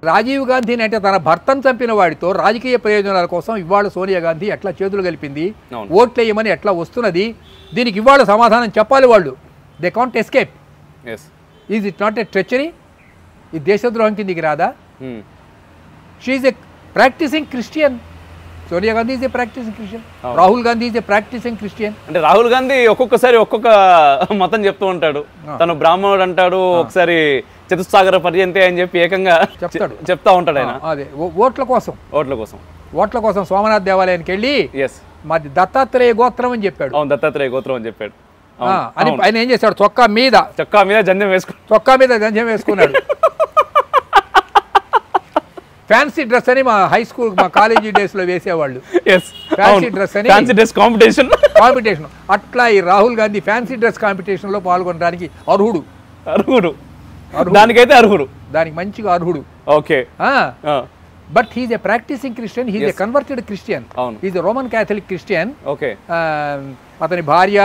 రాజీవ్ గాంధీని అంటే తన భర్తను చంపిన వాడితో రాజకీయ ప్రయోజనాల కోసం ఇవాళ సోనియా గాంధీ ఎట్లా చేతులు కలిపింది, ఓట్లు వేయమని ఎట్లా వస్తున్నది, దీనికి ఇవాళ సమాధానం చెప్పాలి వాళ్ళు. They can't escape. Is it not a treachery? ఈ దేశద్రోహం కిందికి రాదా? She's a practising Christian. Sonia Gandhi is a practicing Christian. Rahul Gandhi is a practicing Christian. అంటే రాహుల్ గాంధీ ఒక్కొక్కసారి ఒక్కొక్క మతం చెప్తూ ఉంటాడు. తను బ్రాహ్మణుడు అంటాడు, ఒకసారి చతుస్సాగర పర్యంతే అని చెప్పి ఏకంగా చెప్తా ఉంటాడు ఆయన. అదే ఓట్ల కోసం సోమనాథ్ దేవాలయానికి వెళ్ళి మాది దత్తాత్రేయ గోత్రం అని చెప్పాడు. అవును, దత్తాత్రేయ గోత్రం అని చెప్పాడు. అని ఆయన ఏం చేశాడు, చొక్కా మీద జంధ్యం వేసుకున్నాడు. ఫ్యాన్సీ డ్రెస్ అని మా హై స్కూల్ మా కాలేజీ డేస్ లో వేసేవాళ్ళు. ఫ్యాన్సీ డ్రెస్ అని కాంపిటీషన్. అట్లా ఈ Rahul Gandhi fancy dress competition లో పాల్గొనడానికి అర్హుడు. దానికి మంచిగా అర్హుడు. Okay. But he's a practising Christian. He's a converted Christian. He's a Roman Catholic Christian. Okay. అతని భార్య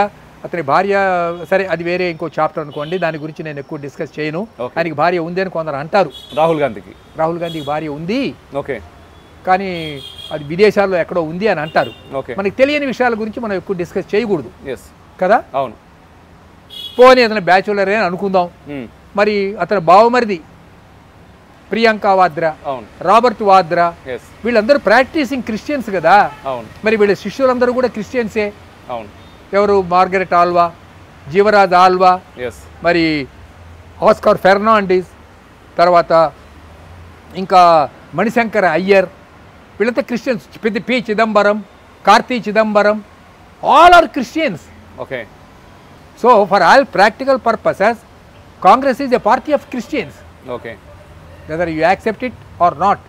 సరే, అది వేరే ఇంకో చాప్టర్ అనుకోండి, దాని గురించి నేను ఎక్కువ డిస్కస్ చేయను. ఆయనకి భార్య ఉంది అని కొందరు అంటారు. రాహుల్ గాంధీకి భార్య ఉంది, కానీ అది విదేశాల్లో ఎక్కడో ఉంది అని అంటారు. మనకి తెలియని విషయాల గురించి మనం ఎక్కువ డిస్కస్ చేయకూడదు కదా. అవును. పోనీ అతను బ్యాచులర్ అని అనుకుందాం. మరి అతని బావమరిది ప్రియాంక వాద్రా, రాబర్ట్ వాద్రా, వీళ్ళందరూ ప్రాక్టీసింగ్ క్రిస్టియన్స్ కదా. మరి వీళ్ళ శిష్యులందరూ కూడా క్రిస్టియన్సే. ఎవరు? మార్గరెట్ ఆల్వా, జీవరాజ్ ఆల్వా, మరి ఆస్కార్ ఫెర్నాండిస్, తర్వాత ఇంకా మణిశంకర అయ్యర్, వీళ్ళంతా Christians. P Chidambaram, Karti Chidambaram, all are Christians. Okay. So for all practical purposes Congress is a party of Christians. Okay. Whether you accept it or not,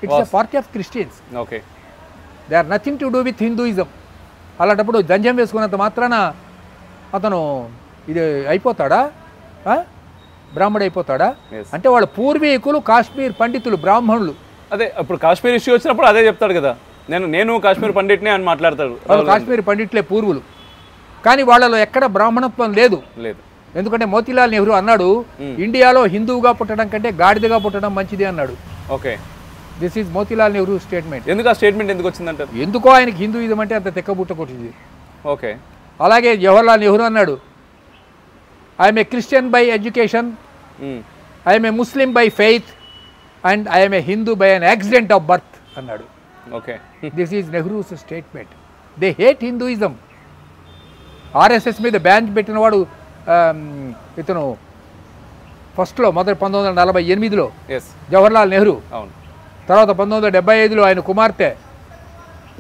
it's a party of Christians. Okay. They are nothing to do with Hinduism. అలాంటప్పుడు జంజం వేసుకున్నంత మాత్రాన అతను ఇది అయిపోతాడా, బ్రాహ్మడు అయిపోతాడా? అంటే వాళ్ళ పూర్వీకులు కాశ్మీర్ పండితులు, బ్రాహ్మణులు. అదే ఇప్పుడు కాశ్మీర్ ఇష్యూ వచ్చినప్పుడు అదే చెప్తాడు కదా, నేను కాశ్మీర్ పండిట్నే అని మాట్లాడతాడు. వాళ్ళు కాశ్మీర్ పండిట్లే పూర్వులు, కానీ వాళ్ళలో ఎక్కడ బ్రాహ్మణత్వం లేదు. ఎందుకంటే మోతీలాల్ నెహ్రూ అన్నాడు, ఇండియాలో హిందువుగా పుట్టడం కంటే గాడిదగా పుట్టడం మంచిది అన్నాడు. Okay. This is Motilal Nehru statement. ఎందుకు ఆ స్టేట్మెంట్ ఎందుకు వచ్చిందంటారు? ఎందుకో ఆయనకి హిందూయిజం అంటే అంత తెక్కబుట్ట కొట్టింది. ఓకే. అలాగే జవహర్లాల్ నెహ్రూ అన్నాడు, I'm a Christian by education, I'm a Muslim by faith, and I'm a Hindu by an accident of birth అన్నాడు. Okay. This is Nehru's statement. They hate Hinduism. RSS మీద బ్యాన్ పెట్టినవాడు ఇతను ఫస్ట్లో మొదటి 1948లో జవహర్లాల్ నెహ్రూ. తర్వాత 1975లో ఆయన కుమార్తె,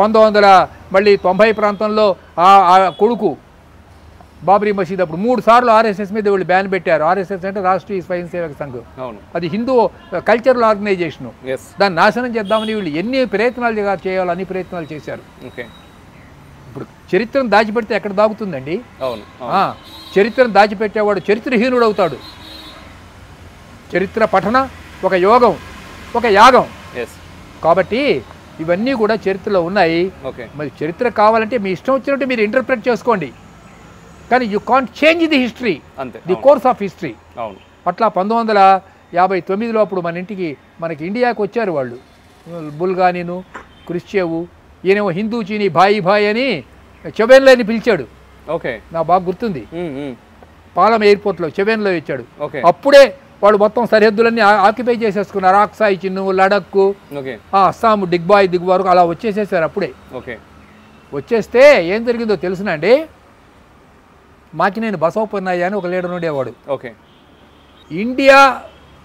1990 ప్రాంతంలో ఆ కొడుకు బాబ్రీ మసీద్. అప్పుడు 3 సార్లు ఆర్ఎస్ఎస్ మీద వీళ్ళు బ్యాన్ పెట్టారు. ఆర్ఎస్ఎస్ అంటే రాష్ట్రీయ స్వయం సేవక సంఘం. అది హిందూ కల్చరల్ ఆర్గనైజేషను. దాన్ని నాశనం చేద్దామని వీళ్ళు ఎన్ని ప్రయత్నాలు చేయాలో అన్ని ప్రయత్నాలు చేశారు. ఇప్పుడు చరిత్రను దాచిపెడితే ఎక్కడ దాగుతుందండి? చరిత్రను దాచిపెట్టేవాడు చరిత్రహీనుడు అవుతాడు. చరిత్ర పఠన ఒక యోగం, ఒక యాగం. కాబట్టి ఇవన్నీ కూడా చరిత్రలో ఉన్నాయి. మరి చరిత్ర కావాలంటే మీ ఇష్టం వచ్చినట్టు మీరు ఇంటర్ప్రెట్ చేసుకోండి, కానీ you can't change the history, the course of history. అట్లా 1959లో అప్పుడు మనకి ఇండియాకి వచ్చారు వాళ్ళు, బుల్గానీను, క్రిస్చేవు. ఈయనేమో హిందూ చీనీ భాయి అని చెవెన్లోని పిలిచాడు. నాకు బాగా గుర్తుంది. పాలం ఎయిర్పోర్ట్లో చెవెన్లో ఇచ్చాడు. అప్పుడే వాళ్ళు మొత్తం సరిహద్దులన్నీ ఆక్యుపై చేసేసుకున్నారు. ఆక్సాయి చిన్ను, లడక్, అస్సాం, దిగ్బాయ్ వరకు అలా వచ్చేసేసారు. అప్పుడే వచ్చేస్తే ఏం జరిగిందో తెలుసునండి. మాకినేని బసవపన్నయ్య అని ఒక లీడర్ ఉండేవాడు. ఇండియా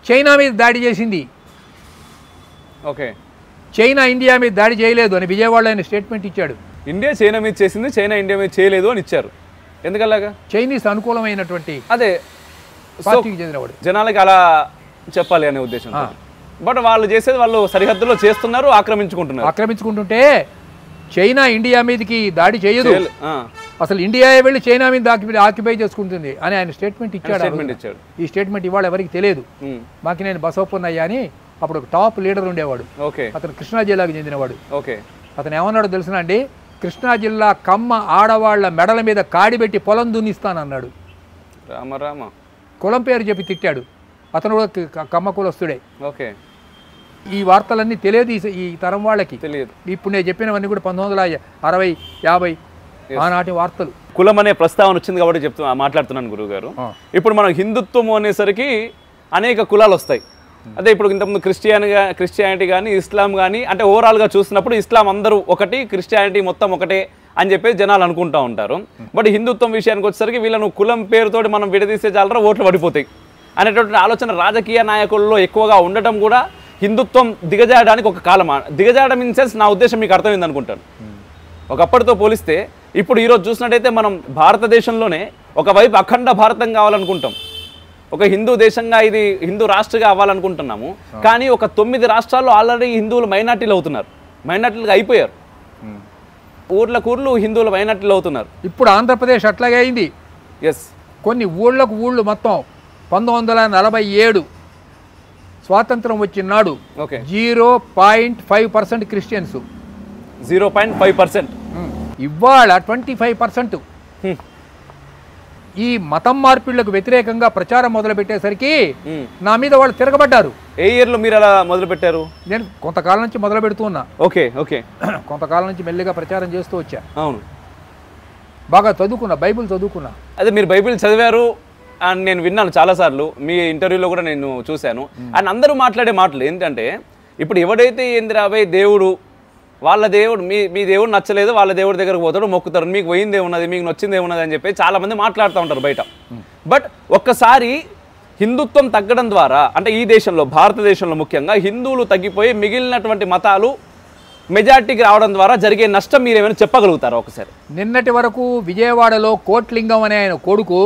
చైనా మీద దాడి చేసింది, చైనా ఇండియా మీద దాడి చేయలేదు అని విజయవాడలో ఆయన స్టేట్మెంట్ ఇచ్చాడు. ఇండియా చైనా మీద చేసింది, చైనా ఇండియా మీద చేయలేదు అని ఇచ్చారు. ఎందుకలాగా? చైనీస్ అనుకూలమైనటువంటి అదే పార్టీకి చెందినవాడు, జనాలకి అలా చెప్పాలి అనే ఉద్దేశం. బట్ వాళ్ళు చేసేది వాళ్ళు సరిహద్దులో చేస్తున్నారు, ఆక్రమించుకుంటుంటే చైనా ఇండియా మీదకి దాడి చేయదు, అసలు ఇండియా వెళ్ళి చైనా మీద ఆక్యుపై చేసుకుంటుంది అని ఆయన స్టేట్మెంట్ ఇచ్చాడు. ఈ స్టేట్మెంట్ ఇవాళ ఎవరికి తెలియదు. మాకినేని బసవపన్నయ్య అని అప్పుడు ఒక టాప్ లీడర్ ఉండేవాడు. అతను కృష్ణా జిల్లాకు చెందినవాడు. అతను ఏమన్నాడు తెలుసునా అండి? కృష్ణా జిల్లా కమ్మ ఆడవాళ్ల మెడల మీద కాడిపెట్టి పొలం దున్నిస్తానన్నాడు. కులం పేరు చెప్పి తిట్టాడు. అతను కూడా కమ్మ కులస్తుడే. ఈ వార్తలన్నీ తెలియదు ఈ తరం వాళ్ళకి. తెలియదు. ఇప్పుడు నేను చెప్పినవన్నీ కూడా 1960, 50 ఆనాటి వార్తలు. కులం అనే ప్రస్తావన వచ్చింది కాబట్టి మాట్లాడుతున్నాను గురువు గారు. ఇప్పుడు మనం హిందుత్వం అనేసరికి అనేక కులాలు వస్తాయి. అదే ఇప్పుడు ఇంతకుముందు క్రిస్టియానిటీ కానీ ఇస్లాం కానీ అంటే ఓవరాల్గా చూసినప్పుడు ఇస్లాం అందరూ ఒకటి, క్రిస్టియానిటీ మొత్తం ఒకటే అని చెప్పేసి జనాలు అనుకుంటూ ఉంటారు. బట్ హిందుత్వం విషయానికి వచ్చేసరికి వీళ్ళను కులం పేరుతోటి మనం విడదీసే జాలరా ఓట్లు పడిపోతాయి అనేటువంటి ఆలోచన రాజకీయ నాయకుల్లో ఎక్కువగా ఉండటం కూడా హిందుత్వం దిగజారడానికి ఒక కాలమా? దిగజారడం ఇన్ సెన్స్ నా ఉద్దేశం మీకు అర్థమైంది అనుకుంటాను. ఒకప్పటితో పోలిస్తే ఇప్పుడు ఈరోజు చూసినట్టయితే మనం భారతదేశంలోనే ఒకవైపు అఖండ భారతం కావాలనుకుంటాం, ఒక హిందూ దేశంగా ఇది హిందూ రాష్ట్రంగా అవ్వాలనుకుంటున్నాము. కానీ ఒక 9 రాష్ట్రాల్లో ఆల్రెడీ హిందువులు మైనార్టీలు అవుతున్నారు, మైనార్టీలుగా అయిపోయారు. ఊర్లు హిందువులు మైనార్టీలు అవుతున్నారు. ఇప్పుడు ఆంధ్రప్రదేశ్ అట్లాగే అయింది. ఎస్, కొన్ని ఊళ్ళు మొత్తం 1947 స్వాతంత్రం వచ్చిన నాడు 0.5% క్రిస్టియన్స్, 0.5%. ఇవాళ 25%. ఈ మతం మార్పిళ్లకు వ్యతిరేకంగా ప్రచారం మొదలు పెట్టేసరికి నా మీద వాళ్ళు తిరగబడ్డారు. ఏ ఇయర్లో మీరు అలా మొదలు పెట్టారు? నేను కొంతకాలం నుంచి మొదలు పెడుతున్నా. ఓకే, కొంతకాలం నుంచి మెల్లిగా ప్రచారం చేస్తూ వచ్చా. అవును, బాగా చదువుకున్నా, బైబిల్ చదువుకున్నా. అదే మీరు బైబిల్ చదివారు అని నేను విన్నాను చాలాసార్లు, మీ ఇంటర్వ్యూలో కూడా నేను చూశాను. అండ్ అందరూ మాట్లాడే మాటలు ఏంటంటే ఇప్పుడు ఎవడైతే ఏందిరాబోయ్ దేవుడు, వాళ్ళ దేవుడు మీ దేవుడు నచ్చలేదు, వాళ్ళ దేవుడి దగ్గరకు పోతాడు, మొక్కుతారు, మీకు పోయిందే ఉన్నది, మీకు నచ్చిందే ఉన్నది అని చెప్పి చాలామంది మాట్లాడుతూ ఉంటారు బయట. బట్ ఒక్కసారి హిందుత్వం తగ్గడం ద్వారా అంటే ఈ దేశంలో భారతదేశంలో ముఖ్యంగా హిందువులు తగ్గిపోయి మిగిలినటువంటి మతాలు మెజార్టీకి రావడం ద్వారా జరిగే నష్టం మీరేమైనా చెప్పగలుగుతారా ఒకసారి? నిన్నటి వరకు విజయవాడలో కోట్లింగం అనే ఆయన కొడుకు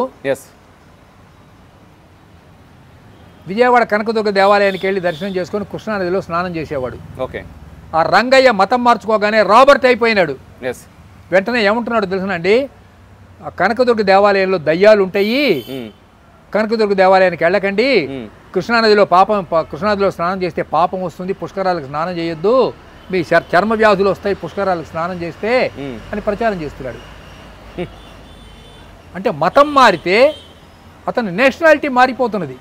విజయవాడ కనకదుర్గ దేవాలయానికి వెళ్ళి దర్శనం చేసుకొని కృష్ణానదిలో స్నానం చేసేవాడు. ఓకే, ఆ రంగయ్య మతం మార్చుకోగానే రాబర్ట్ అయిపోయినాడు. వెంటనే ఏమంటున్నాడు తెలుసునండి, ఆ కనకదుర్గ దేవాలయంలో దయ్యాలు ఉంటాయి, కనకదుర్గ దేవాలయానికి వెళ్ళకండి, కృష్ణానదిలో స్నానం చేస్తే పాపం వస్తుంది, పుష్కరాలకు స్నానం చేయొద్దు, మీ చర్మ వ్యాధులు వస్తాయి పుష్కరాలకు స్నానం చేస్తే అని ప్రచారం చేస్తున్నాడు. అంటే మతం మారితే అతని నేషనాలిటీ మారిపోతున్నది,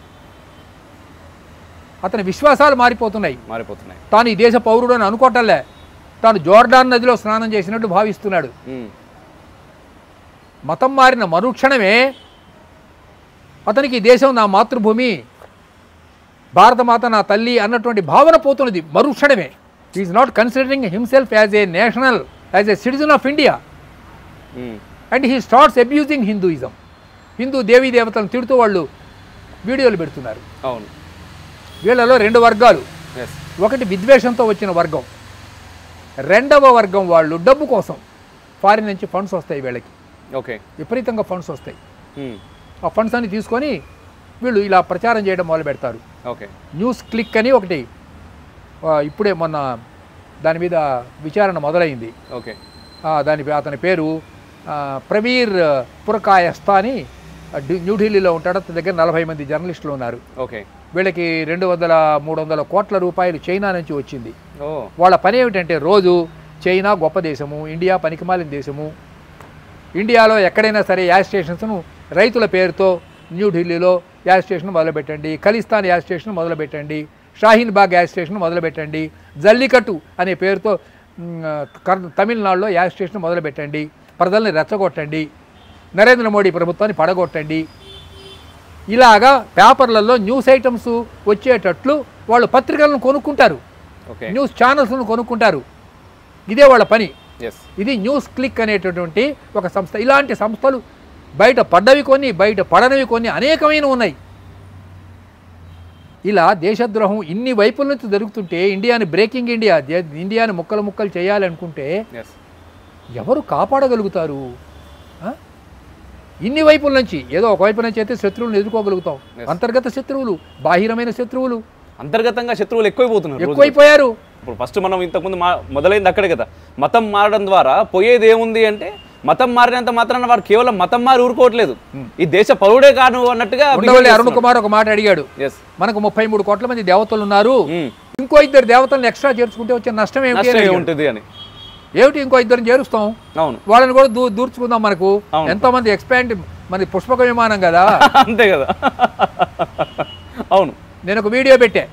అతని విశ్వాసాలు మారిపోతున్నాయి. తాను ఈ దేశ పౌరుడు అని అనుకోవటంలే, తాను జోర్డాన్ నదిలో స్నానం చేసినట్టు భావిస్తున్నాడు. మతం మారిన మరుక్షణమే అతనికి దేశం నా మాతృభూమి, భారతమాత నా తల్లి అన్నటువంటి భావన పోతున్నది మరుక్షణమే. Is not considering himself as a national, as a citizen of India, and he starts abusing Hinduism. Hindu దేవీ దేవతలను తిడుతూ వాళ్ళు వీడియోలు పెడుతున్నారు. అవును, వీళ్ళలో 2 వర్గాలు, ఒకటి విద్వేషంతో వచ్చిన వర్గం, రెండవ వర్గం వాళ్ళు డబ్బు కోసం, ఫారిన్ నుంచి ఫండ్స్ వస్తాయి వీళ్ళకి, విపరీతంగా ఫండ్స్ వస్తాయి. ఆ ఫండ్స్ అన్ని తీసుకొని వీళ్ళు ఇలా ప్రచారం చేయడం మొదలు పెడతారు. న్యూస్ క్లిక్ అని ఒకటి ఇప్పుడే మొన్న దాని మీద విచారణ మొదలైంది. అతని పేరు ప్రవీర్ పురకాయస్తా అని న్యూఢిల్లీలో ఉంటాడు. అతని దగ్గర 40 మంది జర్నలిస్టులు ఉన్నారు. వీళ్ళకి 200-300 కోట్ల రూపాయలు చైనా నుంచి వచ్చింది. వాళ్ళ పని ఏమిటంటే రోజు చైనా గొప్ప దేశము, ఇండియా పనికిమాలిన దేశము, ఇండియాలో ఎక్కడైనా సరే యాజ్ స్టేషన్స్ను రైతుల పేరుతో న్యూఢిల్లీలో యాజ్ స్టేషన్ మొదలుపెట్టండి, ఖలిస్తాన్ యాజ్ స్టేషన్ మొదలుపెట్టండి, షాహీన్ బాగ్ యాజ్ స్టేషన్ మొదలుపెట్టండి, జల్లికట్టు అనే పేరుతో తమిళనాడులో యాజ్ స్టేషన్ మొదలుపెట్టండి, ప్రజల్ని రెచ్చగొట్టండి, నరేంద్ర మోడీ ప్రభుత్వాన్ని పడగొట్టండి. ఇలాగా పేపర్లలో న్యూస్ ఐటమ్స్ వచ్చేటట్లు వాళ్ళు పత్రికలను కొనుక్కుంటారు, న్యూస్ ఛానల్స్ను కొనుక్కుంటారు. ఇదే వాళ్ళ పని. ఇది న్యూస్ క్లిక్ అనేటటువంటి ఒక సంస్థ. ఇలాంటి సంస్థలు బయట పడ్డవి కొన్ని, బయట పడనవి కొన్ని అనేకమైన ఉన్నాయి. ఇలా దేశద్రోహం ఇన్ని వైపుల నుంచి జరుగుతుంటే బ్రేకింగ్ ఇండియాని ముక్కలు చేయాలనుకుంటే ఎవరు కాపాడగలుగుతారు? ఇన్ని వైపుల నుంచి ఏదో ఒకవైపు నుంచి అయితే శత్రువులను ఎదుర్కోగలుగుతాం. అంతర్గత శత్రువులు, బాహిరమైన శత్రువులు, అంతర్గతంగా శత్రువులు ఎక్కువైపోయారు. ఇప్పుడు ఫస్ట్ మనం ఇంతకుముందు మొదలైంది అక్కడే కదా. మతం మారడం ద్వారా పోయేది ఏముంది అంటే, మతం మారినంత మాత్రాన వారు కేవలం మతం మారి ఊరుకోవట్లేదు, ఈ దేశ పౌరుడే కాను అన్నట్టుగా. అరుణ్ కుమార్ ఒక మాట అడిగాడు, మనకు 33 కోట్ల మంది దేవతలు ఉన్నారు, ఇంకో 2 దేవతలను ఎక్స్ట్రా చేర్చుకుంటే వచ్చే నష్టం ఏమిటి అని. ఏమిటి, ఇంకో 2 చేరుస్తాం, వాళ్ళని కూడా దూర్చుకుందాం. మనకు ఎంతో మంది ఎక్స్పాండ్, మన పుష్పక విమానం కదా. అంతే కదా. అవును, నేను ఒక వీడియో పెట్టా.